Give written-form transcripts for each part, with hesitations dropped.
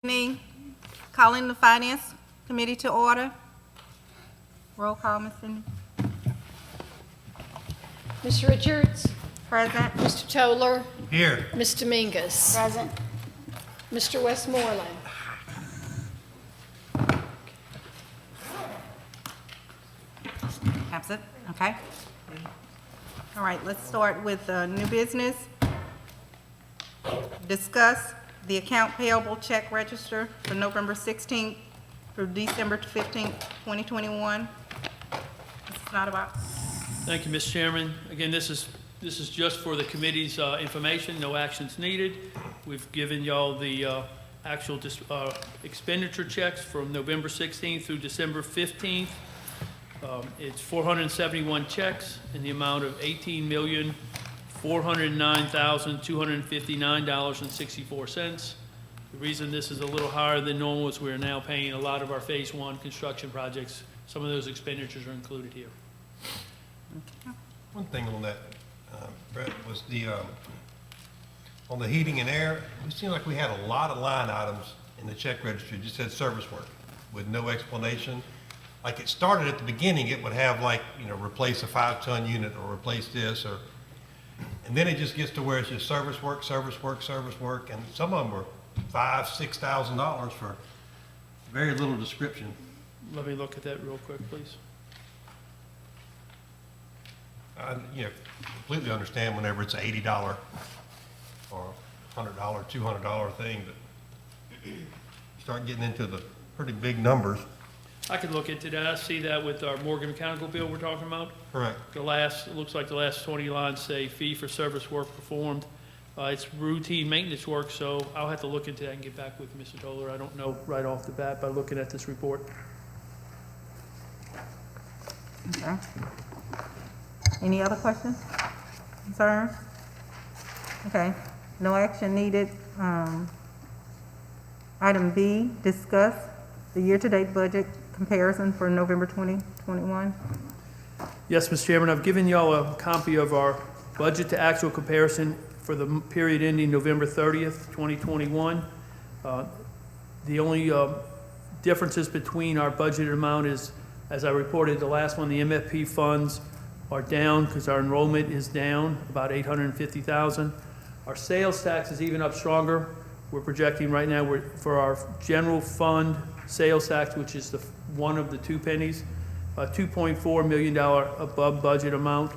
Evening. Calling the Finance Committee to order. Roll call, Ms. Cindy. Ms. Richards, Present. Mr. Toller, Here. Ms. Dominguez, Present. Mr. Westmoreland. Absent. Okay. All right, let's start with new business. Discuss the account payable check register for November 16th through December 15th, 2021. Mrs. Nottabox. Thank you, Mr. Chairman. Again, this is just for the committee's information, no actions needed. We've given y'all the actual expenditure checks from November 16th through December 15th. It's 471 checks in the amount of $18,409,259.64. The reason this is a little higher than normal is we're now paying a lot of our Phase 1 construction projects. Some of those expenditures are included here. One thing on that, Brett, was on the heating and air, it seemed like we had a lot of line items in the check registry, just said service work with no explanation. Like it started at the beginning, it would have like, replace a 5-ton unit or replace this and then it just gets to where it's just service work, and some of them were $5,000–6,000 for very little description. Let me look at that real quick, please. I, completely understand whenever it's an $80 or $100, $200 thing, but you start getting into the pretty big numbers. I can look into that. I see that with our Morgan Mechanical bill we're talking about. Correct. It looks like the last 20 lines say fee for service work performed. It's routine maintenance work, so I'll have to look into that and get back with Mr. Toller. I don't know right off the bat by looking at this report. Okay. Any other questions, concerns? Okay, no action needed. Item B, discuss the year-to-date budget comparison for November 2021. Yes, Mr. Chairman, I've given y'all a copy of our budget to actual comparison for the period ending November 30th, 2021. The only differences between our budgeted amount is, as I reported the last one, the MFP funds are down because our enrollment is down about $850,000. Our sales tax is even up stronger. We're projecting right now for our general fund sales tax, which is one of the two pennies, a $2.4 million above budget amount.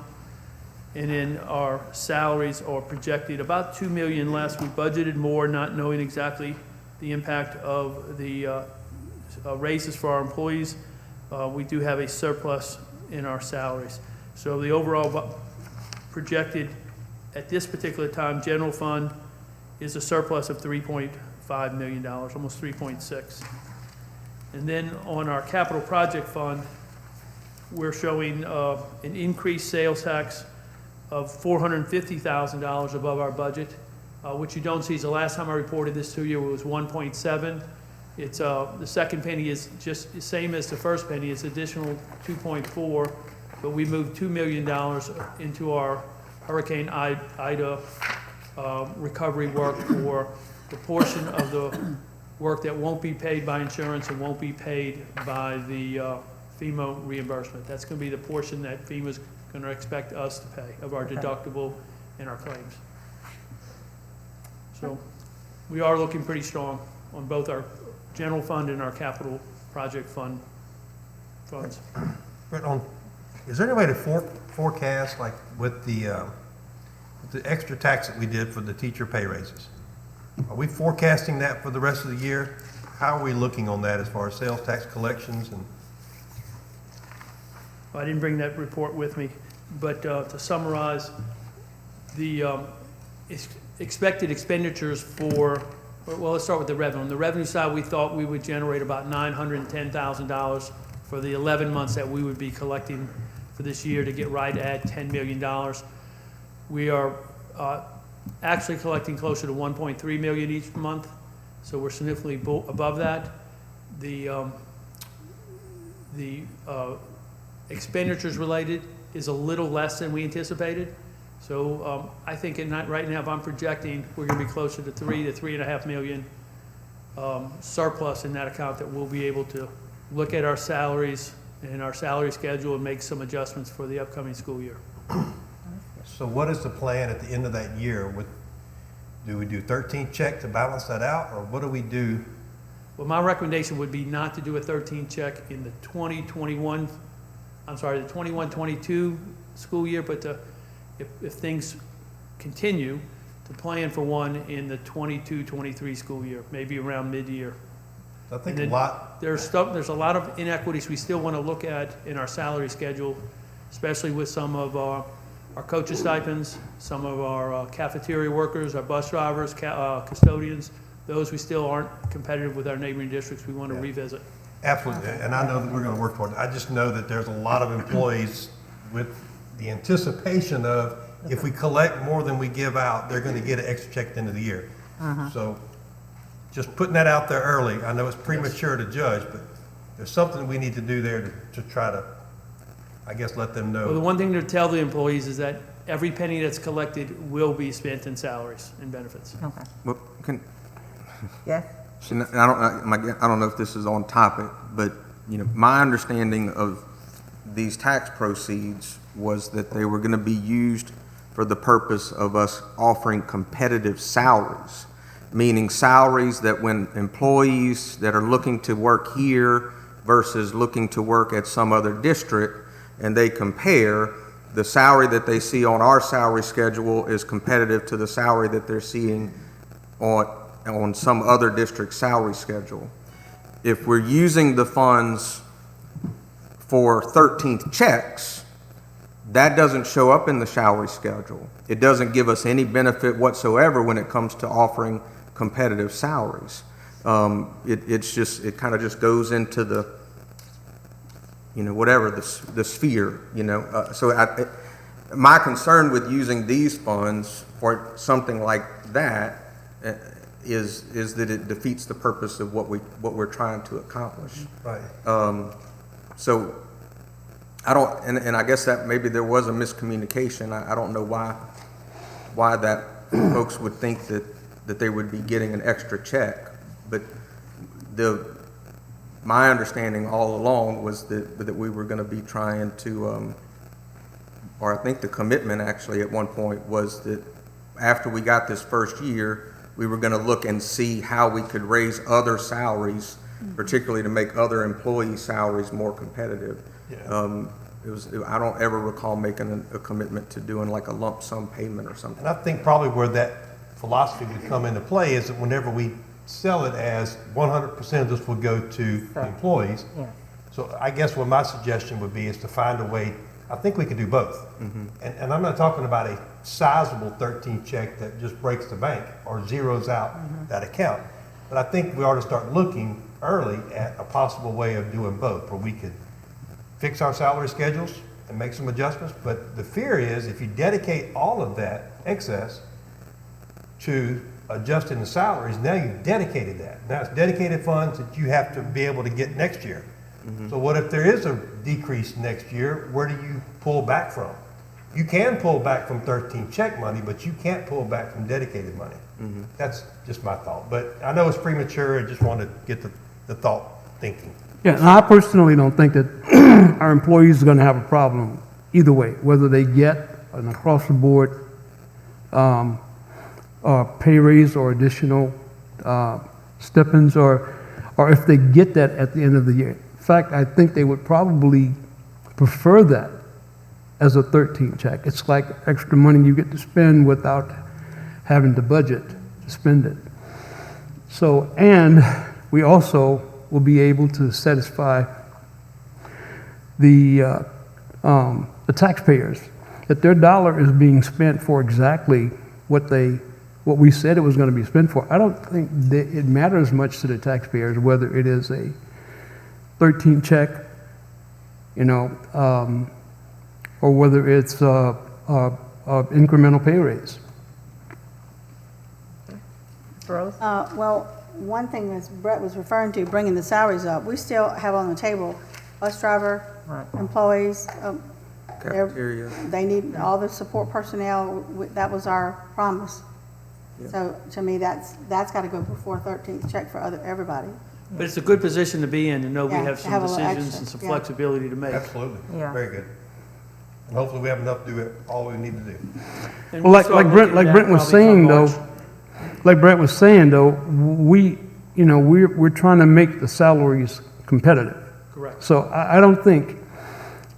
And then our salaries are projected about $2 million less. We budgeted more, not knowing exactly the impact of the raises for our employees. We do have a surplus in our salaries. So the overall projected at this particular time general fund is a surplus of $3.5 million, almost 3.6. And then on our capital project fund, we're showing an increased sales tax of $450,000 above our budget. What you don't see is the last time I reported this to you, it was 1.7. It's the second penny is just the same as the first penny. It's additional 2.4, but we moved $2 million into our Hurricane Ida recovery work for the portion of the work that won't be paid by insurance and won't be paid by the FEMA reimbursement. That's going to be the portion that FEMA's going to expect us to pay of our deductible and our claims. So we are looking pretty strong on both our general fund and our capital project funds. But is there any way to forecast, like with the extra tax that we did for the teacher pay raises? Are we forecasting that for the rest of the year? How are we looking on that as far as sales tax collections? And I didn't bring that report with me, but to summarize, the expected expenditures for, well, let's start with the revenue. On the revenue side, we thought we would generate about $910,000 for the 11 months that we would be collecting for this year to get right at $10 million. We are actually collecting closer to $1.3 million each month, so we're significantly above that. The expenditures related is a little less than we anticipated. So I think right now, if I'm projecting, we're going to be closer to $3 to $3.5 million surplus in that account that we'll be able to look at our salaries and our salary schedule and make some adjustments for the upcoming school year. So what is the plan at the end of that year? Do we do 13 check to balance that out, or what do we do? Well, my recommendation would be not to do a 13 check in the 21-22 school year, but if things continue, to plan for one in the 22-23 school year, maybe around mid-year. I think And a then lot, there's a lot of inequities we still want to look at in our salary schedule, especially with some of our coaches stipends, some of our cafeteria workers, our bus drivers, custodians. Those we still aren't competitive with our neighboring districts. We want to revisit. absolutely, and I know that we're going to work toward it. I just know that there's a lot of employees with the anticipation of, if we collect more than we give out, they're going to get an extra check at the end of the year. So just putting that out there early. I know it's premature to judge, but there's something we need to do there to try to, I guess, let them Well, the know. one thing to tell the employees is that every penny that's collected will be spent in salaries and benefits. Okay. Well, Yes? see, I don't know if this is on topic, but, my understanding of these tax proceeds was that they were going to be used for the purpose of us offering competitive salaries, meaning salaries that when employees that are looking to work here versus looking to work at some other district, and they compare, the salary that they see on our salary schedule is competitive to the salary that they're seeing on some other district salary schedule. If we're using the funds for 13th checks, that doesn't show up in the salary schedule. It doesn't give us any benefit whatsoever when it comes to offering competitive salaries. It kind of just goes into the, whatever, the sphere, So my concern with using these funds for something like that is that it defeats the purpose of what we're trying to accomplish. Right. So I don't, and I guess that maybe there was a miscommunication. I don't know why that folks would think that they would be getting an extra check, but my understanding all along was that we were going to be trying to, or I think the commitment actually at one point was that after we got this first year, we were going to look and see how we could raise other salaries, particularly to make other employee salaries more competitive. Yeah. I don't ever recall making a commitment to doing like a lump sum payment or something. And I think probably where that philosophy would come into play is that whenever we sell it as 100% of this will go to the employees. Yeah. So I guess what my suggestion would be is to find a way, I think we could do both. And I'm not talking about a sizable 13 check that just breaks the bank or zeroes out that account. But I think we ought to start looking early at a possible way of doing both, where we could fix our salary schedules and make some adjustments. But the fear is if you dedicate all of that excess to adjusting the salaries, now you've dedicated that. Now it's dedicated funds that you have to be able to get next year. So what if there is a decrease next year? Where do you pull back from? You can pull back from 13 check money, but you can't pull back from dedicated money. That's just my thought. But I know it's premature. I just wanted to get the thought thinking. Yeah, and I personally don't think that our employees are going to have a problem either way, whether they get an across-the-board pay raise or additional stipends, or if they get that at the end of the year. In fact, I think they would probably prefer that as a 13 check. It's like extra money you get to spend without having to budget to spend it. So, and we also will be able to satisfy the taxpayers, that their dollar is being spent for exactly what we said it was going to be spent for. I don't think that it matters much to the taxpayers whether it is a 13 check, or whether it's a incremental pay raise. Rose? Well, one thing as Brett was referring to, bringing the salaries up, we still have on the table bus driver, Right. employees. Cafeteria. They need all the support personnel. That was our promise. Yeah. So to me, that's got to go before 13th check for everybody. But it's a good position to be in, to know we Yeah, have to some have a little decisions extra, and some yeah. flexibility to make. Absolutely. Yeah. Very good. And hopefully we have enough to do it, all we need to do. And Well, we'll start looking at that Brent was probably come saying though, March. like Brent was saying though, we're trying to make the salaries competitive. Correct. So I don't think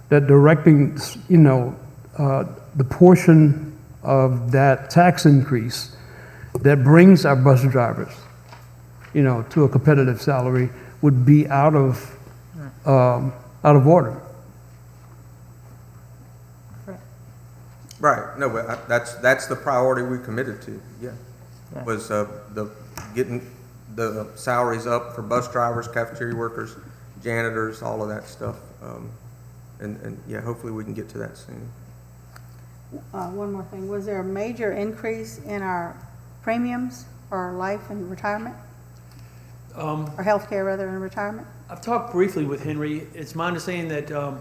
that directing, the portion of that tax increase that brings our bus drivers, to a competitive salary would be out of order. Right, no, but that's the priority we committed to, yeah. Yeah. Was getting the salaries up for bus drivers, cafeteria workers, janitors, all of that stuff. And yeah, hopefully we can get to that soon. One more thing, was there a major increase in our premiums for life and retirement? Or healthcare rather in retirement? I've talked briefly with Henry. It's my understanding that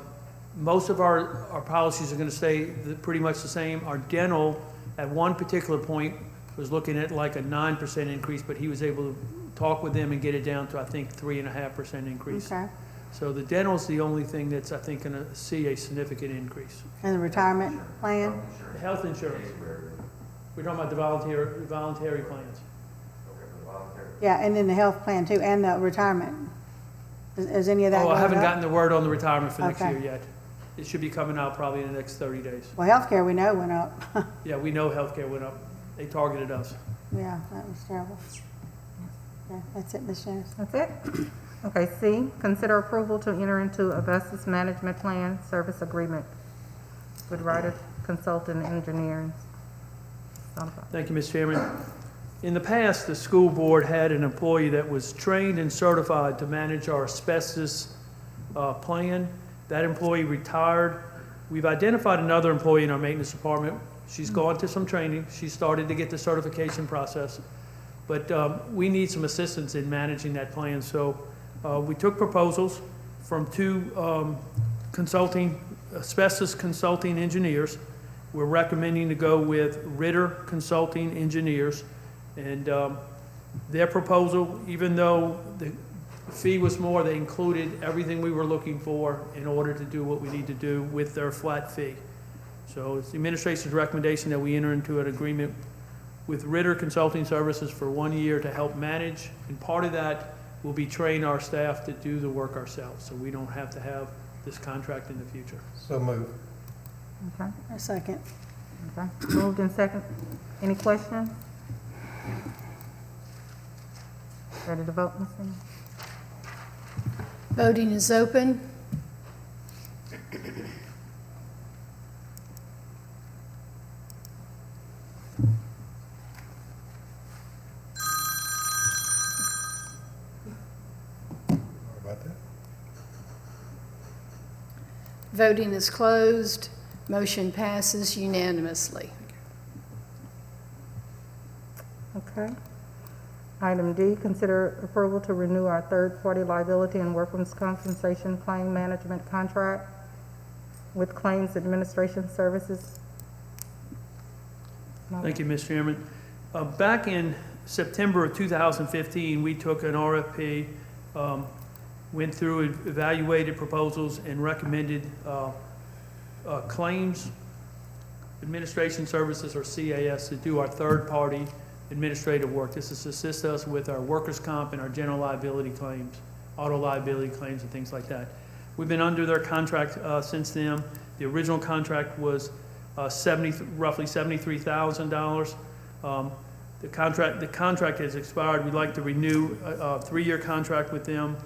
most of our policies are going to stay pretty much the same. Our dental, at one particular point, was looking at like a 9% increase, but he was able to talk with them and get it down to, I think, 3.5% increase. Okay. So the dental's the only thing that's, I think, going to see a significant increase. And the retirement plan? The health insurance. We're talking about the voluntary plans. Yeah, and then the health plan too, and the retirement. Is any of that Oh, going I haven't up? gotten the word on the retirement for next Okay. year yet. It should be coming out probably in the next 30 days. Well, healthcare we know went up. Yeah, we know healthcare went up. They targeted us. Yeah, that was terrible. Yeah, that's it, Ms. Janice. That's it? Okay, C, consider approval to enter into Avestis Management Plan Service Agreement with Ryder Consulting Engineering. Thank you, Mr. Chairman. In the past, the school board had an employee that was trained and certified to manage our asbestos plan. That employee retired. We've identified another employee in our maintenance department. She's gone to some training. She started to get the certification process. But we need some assistance in managing that plan. So we took proposals from two asbestos consulting engineers. We're recommending to go with Ritter Consulting Engineers. And their proposal, even though the fee was more, they included everything we were looking for in order to do what we need to do with their flat fee. So it's the administration's recommendation that we enter into an agreement with Ritter Consulting Services for 1 year to help manage. And part of that will be train our staff to do the work ourselves, so we don't have to have this contract in the future. So move. Okay, A second. okay. Moved in second. Any questions? Ready to vote, Ms. Simmons? Voting is open. Sorry about that. Voting is closed. Motion passes unanimously. Okay. Item D, consider approval to renew our third-party liability and workers' compensation claim management contract with Claims Administration Services. Thank you, Mr. Chairman. Back in September of 2015, we took an RFP, went through, evaluated proposals, and recommended Claims Administration Services, or CAS, to do our third-party administrative work. This is to assist us with our workers' comp and our general liability claims, auto liability claims, and things like that. We've been under their contract since then. The original contract was roughly $73,000. The contract has expired. We'd like to renew a 3-year contract with them.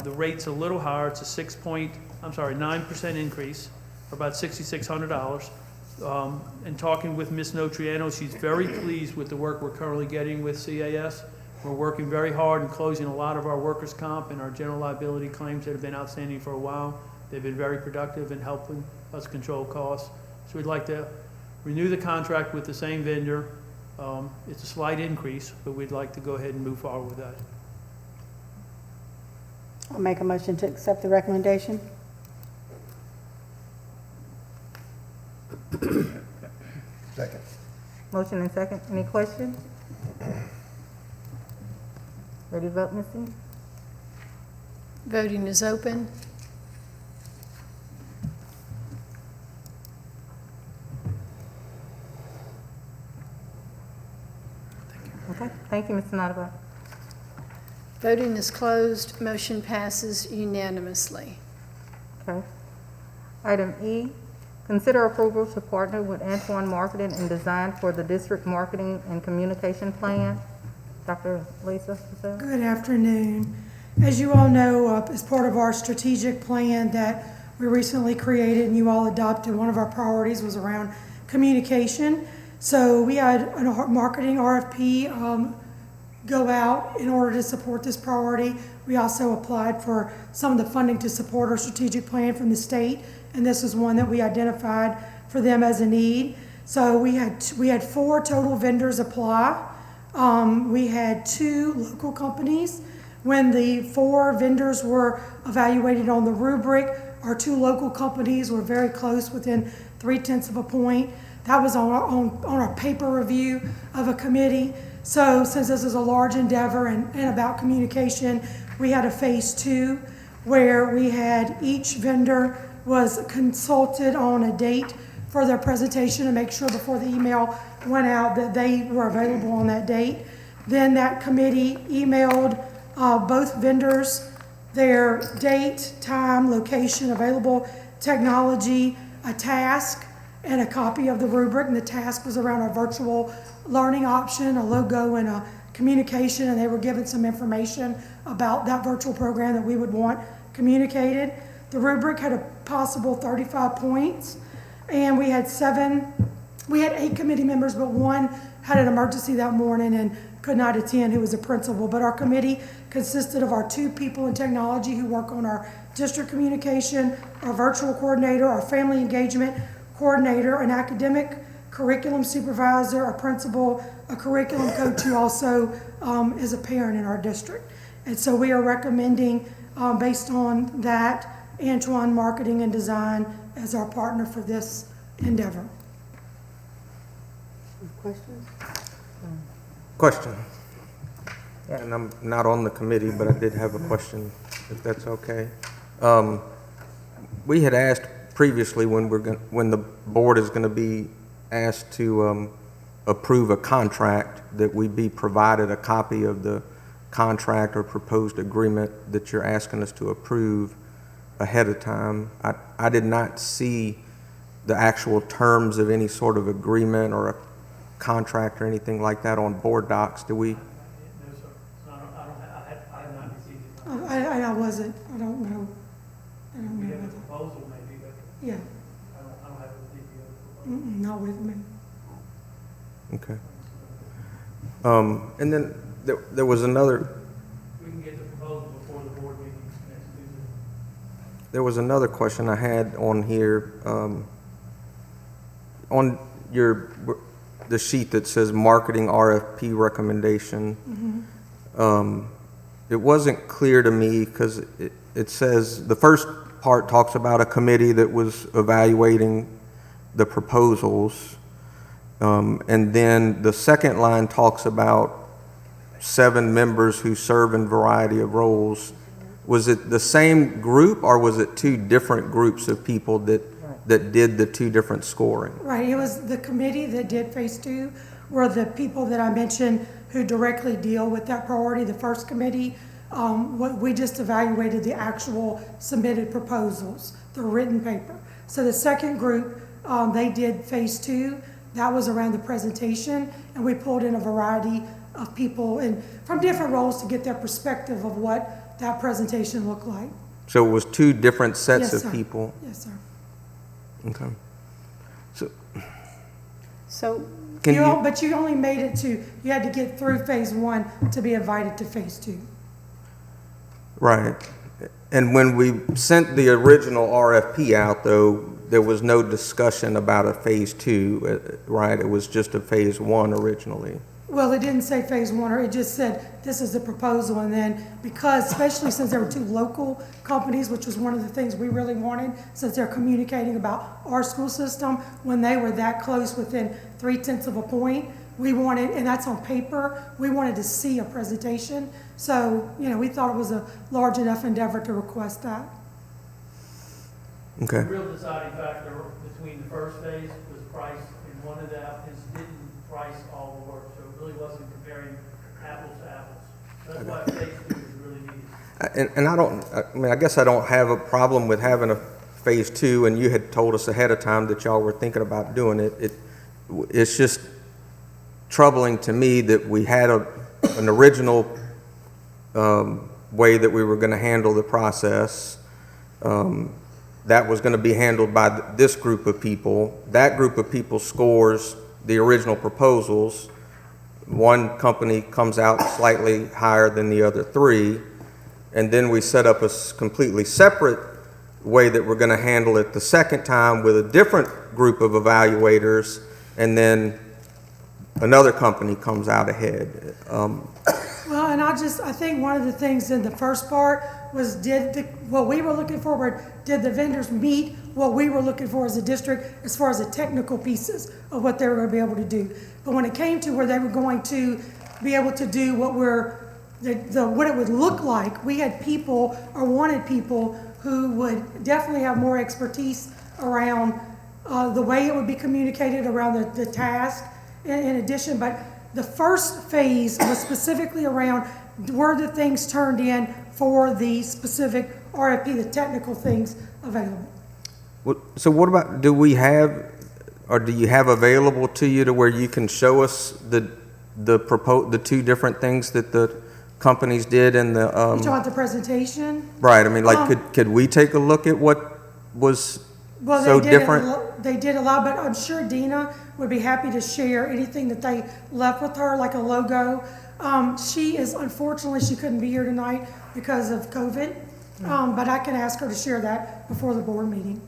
The rate's a little higher. It's a 9% increase, for about $6,600. And talking with Ms. Notriano, she's very pleased with the work we're currently getting with CAS. We're working very hard and closing a lot of our workers' comp and our general liability claims that have been outstanding for a while. They've been very productive in helping us control costs. So we'd like to renew the contract with the same vendor. It's a slight increase, but we'd like to go ahead and move forward with that. I'll make a motion to accept the recommendation. Second. Motion and second. Any questions? Ready to vote, Ms. Cindy? Voting is open. Okay, thank you, Ms. Nottaway. Voting is closed. Motion passes unanimously. Okay. Item E, consider approval to partner with Antoine Marketing and Design for the District Marketing and Communication Plan. Dr. Lisa Patel? Good afternoon. As you all know, as part of our strategic plan that we recently created and you all adopted, one of our priorities was around communication. So we had a marketing RFP go out in order to support this priority. We also applied for some of the funding to support our strategic plan from the state, and this is one that we identified for them as a need. So we had 4 total vendors apply. We had 2 local companies. When the 4 vendors were evaluated on the rubric, our 2 local companies were very close, within 0.3 of a point. That was on our paper review of a committee. So since this is a large endeavor and about communication, we had a phase 2 where we had each vendor was consulted on a date for their presentation to make sure before the email went out that they were available on that date. Then that committee emailed both vendors their date, time, location, available technology, a task, and a copy of the rubric. And the task was around our virtual learning option, a logo, and a communication, and they were given some information about that virtual program that we would want communicated. The rubric had a possible 35 points, and we had 8 committee members, but 1 had an emergency that morning and could not attend, who was a principal. But our committee consisted of our 2 people in technology who work on our district communication, our virtual coordinator, our family engagement coordinator, an academic curriculum supervisor, a principal, a curriculum coach who also is a parent in our district. And so we are recommending, based on that, Antoine Marketing and Design as our partner for this endeavor. Questions? Question. And I'm not on the committee, but I did have a question, if that's okay. We had asked previously when the board is going to be asked to approve a contract, that we be provided a copy of the contract or proposed agreement that you're asking us to approve ahead of time. I did not see the actual terms of any sort of agreement or a contract or anything like that on board docs, do we? No, sir. I have not received it. I wasn't, I don't know. We have a proposal maybe, but Yeah, I don't have a detailed proposal. not with me. Okay. And then there was another, We can get the proposal before the board meeting next Tuesday. there was another question I had on here, on the sheet that says marketing RFP recommendation. It wasn't clear to me because it says, the first part talks about a committee that was evaluating the proposals. And then the second line talks about 7 members who serve in variety of roles. Was it the same group, or was it 2 different groups of people that did the 2 different scoring? Right, it was the committee that did phase 2 were the people that I mentioned who directly deal with that priority. The first committee, we just evaluated the actual submitted proposals, the written paper. So the second group, they did phase 2. That was around the presentation, and we pulled in a variety of people and from different roles to get their perspective of what that presentation looked like. So it was 2 different sets Yes, of sir. people? Yes, sir. Okay. So, Can you, But you only made it to, you had to get through phase 1 to be invited to phase 2. right. And when we sent the original RFP out, though, there was no discussion about a phase 2, right? It was just a phase 1 originally. Well, it didn't say phase 1, or it just said, this is the proposal, and then, because, especially since there were 2 local companies, which was one of the things we really wanted, since they're communicating about our school system, when they were that close, within 0.3 of a point, we wanted, and that's on paper, we wanted to see a presentation. So, we thought it was a large enough endeavor to request that. Okay. The real deciding factor between the first phase was price, and one of the applicants didn't price all the work, so it really wasn't comparing apples to apples. That's why phase 2 is really needed. And I mean, I guess I don't have a problem with having a phase 2, and you had told us ahead of time that y'all were thinking about doing it. It's just troubling to me that we had an original way that we were going to handle the process. That was going to be handled by this group of people. That group of people scores the original proposals. One company comes out slightly higher than the other 3, and then we set up a completely separate way that we're going to handle it the second time with a different group of evaluators, and then another company comes out ahead. Well, and I think one of the things in the first part was what we were looking for, did the vendors meet what we were looking for as a district as far as the technical pieces of what they were going to be able to do. But when it came to where they were going to be able to do what it would look like, we had people or wanted people who would definitely have more expertise around the way it would be communicated around the task in addition. But the first phase was specifically around were the things turned in for the specific RFP, the technical things available. So what about, do you have available to you to where you can show us the 2 different things that the companies did in the? You talking about the presentation? Right, I mean, could we take a look at what was so different? They did a lot, but I'm sure Dina would be happy to share anything that they left with her, like a logo. Unfortunately, she couldn't be here tonight because of COVID, but I can ask her to share that before the board meeting.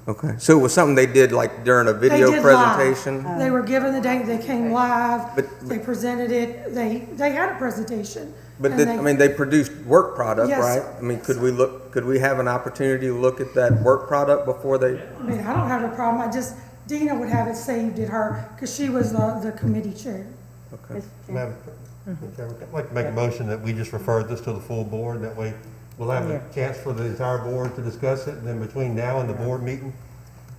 Okay, so it was something they did like during a video They did presentation? live. They were given the date, they came live, But- they presented it, they had a presentation. But and they produced work product, Yes. right? I mean, could we have an opportunity to look at that work product before they? I mean, I don't have a problem, Dina would have it saved at her, because she was the committee chair. Okay. Madam Chairman, I'd like to make a motion that we just refer this to the full board. That way, we'll have a chance for the entire board to discuss it. And then between now and the board meeting,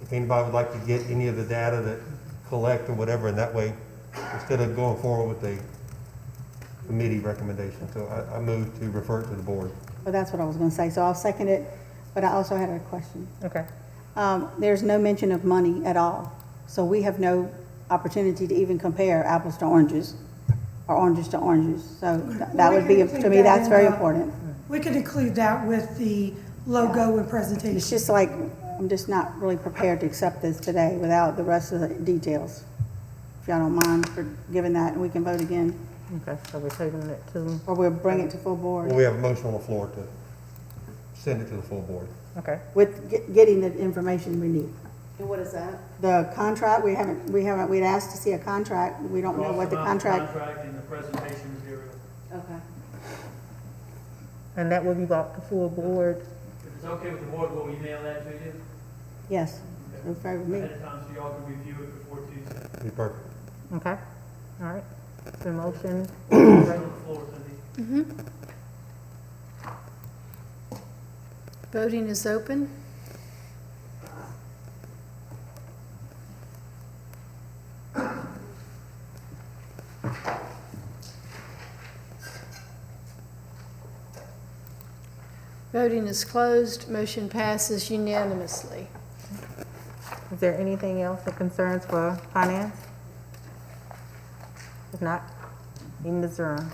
if anybody would like to get any of the data that collect or whatever, and that way, instead of going forward with a committee recommendation. So I move to refer it to the board. Well, that's what I was going to say, so I'll second it, but I also had a question. Okay. There's no mention of money at all, so we have no opportunity to even compare apples to oranges, or oranges to oranges. So that would be, to me, that's very important. We could include that with the logo and presentation. It's just like, I'm just not really prepared to accept this today without the rest of the details. If y'all don't mind for giving that, and we can vote again, Okay, so we're taking it to, or we'll bring it to full board. Well, we have a motion on the floor to send it to the full board. okay. With getting the information we need. And what is that? The contract, we'd asked to see a contract, we don't know what the contract. Contract and the presentation material. Okay. And that will be brought to full board. If it's okay with the board, we'll email that to you Yes, in favor of me. ahead of time so y'all can review it before Tuesday. Be perfect. Okay, all right. The motion, It's on the floor, Cindy. Voting is open. Voting is closed. Motion passes unanimously. is there anything else that concerns for finance? If not, in the adjourn.